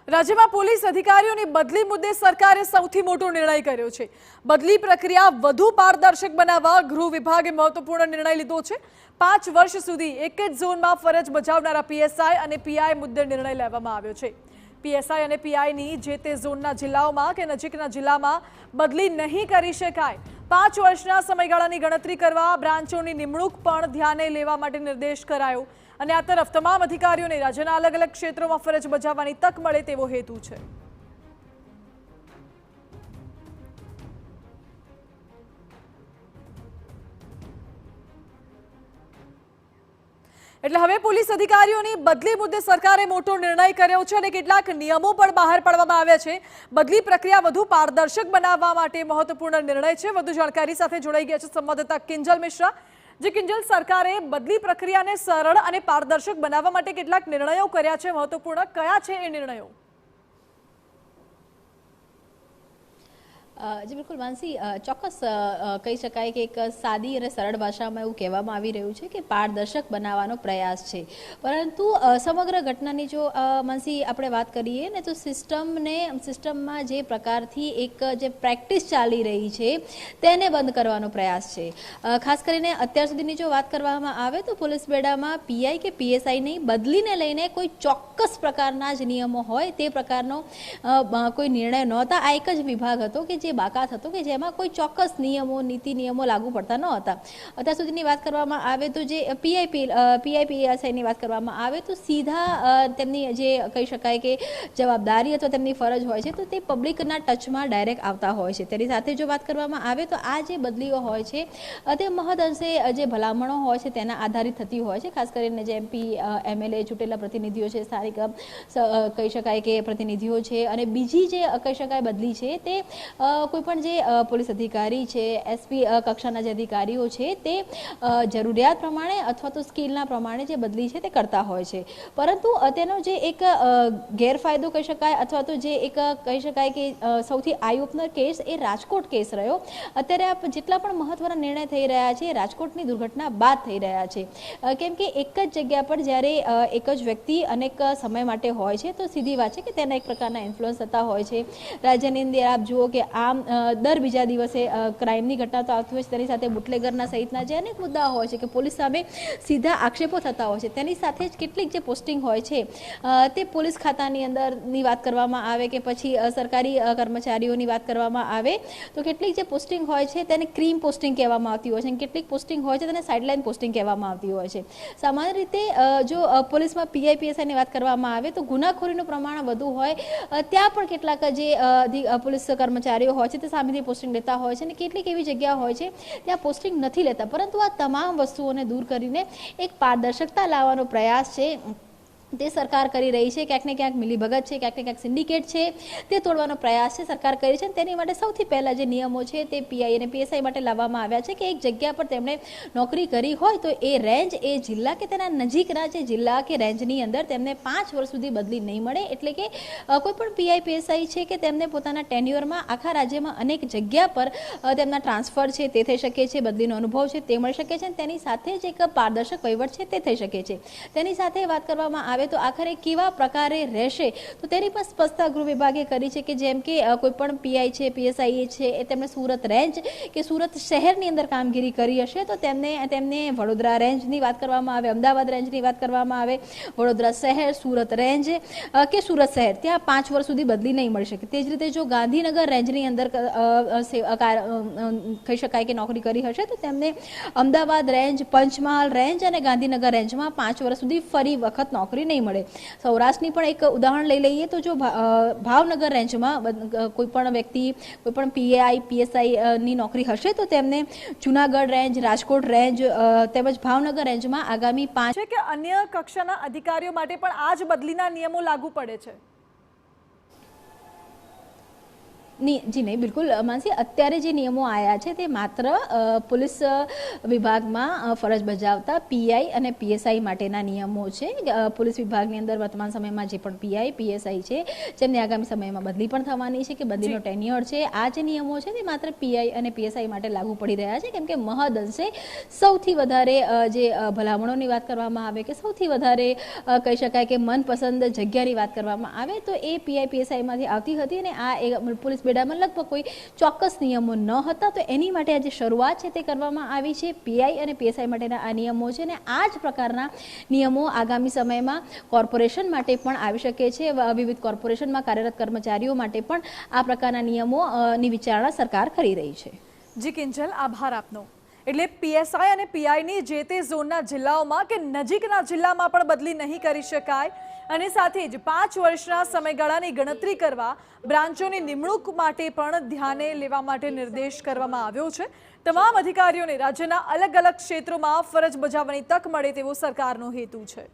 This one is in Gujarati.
રાજ્યમાં પોલીસ અધિકારીઓની બદલી મુદ્દે સરકારે સૌથી મોટો નિર્ણય કર્યો છે। બદલી પ્રક્રિયા વધુ પારદર્શક બનાવવા ગૃહ વિભાગે મહત્વપૂર્ણ નિર્ણય લીધો છે। 5 વર્ષ સુધી એક જ ઝોનમાં ફરજ બજાવનારા પીએસઆઈ અને પીઆઈ મુદ્દે નિર્ણય લેવામાં આવ્યો છે। પીએસઆઈ અને પીઆઈની જે તે ઝોનના જિલ્લાઓમાં કે નજીકના જિલ્લામાં બદલી નહીં કરી શકાય। 5 વર્ષના સમયગાળાની ગણતરી કરવા બ્રાન્ચોની નિમણૂક પણ ધ્યાને લેવા માટે નિર્દેશ કરાયો અને આ તરફ તમામ અધિકારીઓને રાજ્યના અલગ અલગ ક્ષેત્રોમાં ફરજ બજાવવાની તક મળે તેવો હેતુ છે। એટલે હવે પોલીસ અધિકારીઓની બદલી મુદ્દે સરકારે મોટો નિર્ણય કર્યો છે અને કેટલાક નિયમો પણ બહાર પાડવામાં આવ્યા છે। બદલી પ્રક્રિયા વધુ પારદર્શક બનાવવા માટે મહત્વપૂર્ણ નિર્ણય છે। વધુ જાણકારી સાથે જોડાઈ ગયા છે સંવાદદાતા કિંજલ મિશ્રા। જે કિંજલ, સરકારે બદલી પ્રક્રિયાને સરળ અને પારદર્શક બનાવવા માટે કેટલાક નિર્ણયો કર્યા છે, મહત્વપૂર્ણ કયા છે એ નિર્ણયો? जी बिल्कुल मानसी, ચોક્કસ કહી શકાય કે એક સાદી અને સરળ ભાષામાં એવું કહેવામાં આવી રહ્યું છે કે પારદર્શક બનાવવાનો પ્રયાસ છે, પરંતુ સમગ્ર ઘટનાની જો માનસી આપણે વાત કરીએ ને તો સિસ્ટમમાં જે પ્રકારથી એક જે પ્રેક્ટિસ ચાલી રહી છે તેને બંધ કરવાનો પ્રયાસ છે। ખાસ કરીને અત્યાર સુધીની જો વાત કરવામાં આવે તો પોલીસ બેડામાં પીઆઈ કે પીએસઆઈની બદલીને લઈને કોઈ ચોક્કસ પ્રકારના જ નિયમો હોય તે પ્રકારનો કોઈ નિર્ણય નહોતા। આ એક જ વિભાગ હતો કે જે બાકાત હતો કે જેમાં કોઈ ચોક્કસ નિયમો નીતિ નિયમો લાગુ પડતા નહોતા। અત્યાર સુધીની વાત કરવામાં આવે તો જે પીઆઈપીએસઆઈની વાત કરવામાં આવે તો સીધા તેમની જે કહી શકાય કે જવાબદારી અથવા તેમની ફરજ હોય છે તો તે પબ્લિકના ટચમાં ડાયરેક્ટ આવતા હોય છે। તેની સાથે જો વાત કરવામાં આવે તો આ જે બદલીઓ હોય છે તે મહદઅંશે જે ભલામણો હોય છે તેના આધારિત થતી હોય છે। ખાસ કરીને જે એમપી એમએલએ ચૂંટેલા પ્રતિનિધિઓ છે, સ્થાનિક કહી શકાય કે પ્રતિનિધિઓ છે, અને બીજી જે કહી શકાય બદલી છે તે કોઈ પણ જે પોલીસ અધિકારી છે, એસપી કક્ષાના જે અધિકારીઓ છે તે જરૂરિયાત પ્રમાણે અથવા તો સ્કિલના પ્રમાણે જે બદલી છે તે કરતા હોય છે। પરંતુ તેનો જે એક ગેરફાયદો કહી શકાય અથવા તો જે એક કહી શકાય કે સૌથી આઈ ઓપનર કેસ એ રાજકોટ કેસ રહ્યો। અત્યારે જેટલા પણ મહત્વના નિર્ણય થઈ રહ્યા છે રાજકોટની દુર્ઘટના બાદ થઈ રહ્યા છે, કેમ કે એક જ જગ્યા પર જ્યારે એક જ વ્યક્તિ અનેક સમય માટે હોય છે તો સીધી વાત છે કે તેના એક પ્રકારના ઇન્ફ્લુઅન્સ થતા હોય છે। રાજ્યની અંદર આપ જુઓ કે આમ દર બીજા દિવસે ક્રાઇમની ઘટના તો આવતી હોય છે, તેની સાથે બુટલેગરના સહિતના જે અનેક મુદ્દાઓ હોય છે કે પોલીસ સામે સીધા આક્ષેપો થતા હોય છે। તેની સાથે જ કેટલીક જે પોસ્ટિંગ હોય છે તે પોલીસ ખાતાની અંદરની વાત કરવામાં આવે કે પછી સરકારી કર્મચારીઓની વાત કરવામાં આવે તો કેટલીક જે પોસ્ટિંગ હોય છે તેને ક્રીમ પોસ્ટિંગ કહેવામાં આવતી હોય છે અને કેટલીક પોસ્ટિંગ હોય છે તેને સાઇડલાઇન પોસ્ટિંગ કહેવામાં આવતી હોય છે। સામાન્ય રીતે જો પોલીસમાં પીઆઈપીએસઆઈની વાત કરવામાં આવે તો ગુનાખોરીનું પ્રમાણ વધુ હોય ત્યાં પણ કેટલાક જે પોલીસ કર્મચારીઓ હોય છે તે સામેથી પોસ્ટિંગ લેતા હોય છે અને કેટલીક એવી જગ્યા હોય છે ત્યાં પોસ્ટિંગ નથી લેતા। પરંતુ આ તમામ વસ્તુઓને દૂર કરીને એક પારદર્શકતા લાવવાનો પ્રયાસ છે તે સરકાર કરી રહી છે। ક્યાંક ને ક્યાંક મિલીભગત છે, ક્યાંક ને ક્યાંક સિન્ડિકેટ છે તે તોડવાનો પ્રયાસ છે સરકાર કરી છે। તેની માટે સૌથી પહેલા જે નિયમો છે તે પીઆઈ અને પીએસઆઈ માટે લાવવામાં આવ્યા છે કે એક જગ્યા પર તેમણે નોકરી કરી હોય તો એ રેન્જ, એ જિલ્લા કે તેના નજીકના જે જિલ્લા કે રેન્જની અંદર તેમને 5 વર્ષ સુધી બદલી નહીં મળે। એટલે કે કોઈ પણ પીઆઈ પીએસઆઈ છે કે તેમને પોતાના ટેન્યુઅરમાં આખા રાજ્યમાં અનેક જગ્યા પર તેમના ટ્રાન્સફર છે તે થઈ શકે છે, બદલીનો અનુભવ છે તે મળી શકે છે, તેની સાથે જ એક પારદર્શક વહીવટ છે તે થઈ શકે છે। તેની સાથે વાત કરવામાં આવે તો આખરે કેવા પ્રકારે રહેશે તો તેની પણ સ્પષ્ટતા ગૃહ વિભાગે કરી છે કે જેમ કે કોઈ પણ પીઆઈ છે, પીએસઆઈ છે એ તેમણે સુરત રેન્જ કે સુરત શહેરની અંદર કામગીરી કરી હશે તો તેમને વડોદરા રેન્જની વાત કરવામાં આવે, અમદાવાદ રેન્જની વાત કરવામાં આવે, વડોદરા શહેર, સુરત રેન્જ કે સુરત શહેર ત્યાં 5 વર્ષ સુધી બદલી નહીં મળી શકે। તે જ રીતે જો ગાંધીનગર રેન્જની અંદર કહી શકાય કે નોકરી કરી હશે તો તેમને અમદાવાદ રેન્જ, પંચમહાલ રેન્જ અને ગાંધીનગર રેન્જમાં 5 વર્ષ સુધી ફરી વખત નોકરી નહીં મળે। સૌરાષ્ટ્રની પણ એક ઉદાહરણ લઈ લઈએ તો જો ભાવનગર રેન્જમાં કોઈ પણ વ્યક્તિ, કોઈ પણ પીઆઈ પીએસઆઈ ની નોકરી હશે તો તેમને જુનાગઢ રેન્જ, રાજકોટ રેન્જ તેમજ ભાવનગર રેન્જમાં આગામી 5 છે કે અન્ય કક્ષાના અધિકારીઓ માટે પણ આ જ બદલીના નિયમો લાગુ પડે છે? જી નહીં, બિલકુલ માનસી, અત્યારે જે નિયમો આવ્યા છે તે માત્ર પોલીસ વિભાગમાં ફરજ બજાવતા પીઆઈ અને પીએસઆઈ માટેના નિયમો છે. પોલીસ વિભાગની અંદર વર્તમાન સમયમાં જે પણ પીઆઈ પીએસઆઈ છે જેમની આગામી સમયમાં બદલી પણ થવાની છે કે બદલીનો ટેન્યોર છે, આ જે નિયમો છે તે માત્ર પીઆઈ અને પીએસઆઈ માટે લાગુ પડી રહ્યા છે. કેમ કે મહદઅંશે સૌથી વધારે જે ભલામણોની વાત કરવામાં આવે કે સૌથી વધારે કહી શકાય કે મનપસંદ જગ્યાની વાત કરવામાં આવે તો એ પીઆઈ પીએસઆઈમાંથી આવતી હતી અને આ પોલીસ બેડામાં લગભગ કોઈ ચોક્કસ નિયમો ન હતા. તો એની માટે આજે શરૂઆત છે તે કરવામાં આવી છે. પીઆઈ અને પીએસઆઈ માટેના આ નિયમો છે અને આ જ પ્રકારના નિયમો આગામી સમયમાં કોર્પોરેશન માટે પણ આવી શકે છે. વિવિધ કોર્પોરેશનમાં કાર્યરત કર્મચારીઓ માટે પણ આ પ્રકારના નિયમોની વિચારણા સરકાર કરી રહી છે. જી કિંજલ, આભાર આપનો. એટલે પીએસઆઈ અને પીઆઈની જે તે ઝોનના જિલ્લાઓમાં કે નજીકના જિલ્લામાં પણ બદલી નહીં કરી શકાય અને સાથે જ 5 વર્ષના સમયગાળાની ગણતરી કરવા બ્રાન્ચોની નિમણૂક માટે પણ ધ્યાને લેવા માટે નિર્દેશ કરવામાં આવ્યો છે. તમામ અધિકારીઓને રાજ્યના અલગ અલગ ક્ષેત્રોમાં ફરજ બજાવવાની તક મળે તેવો સરકારનો હેતુ છે.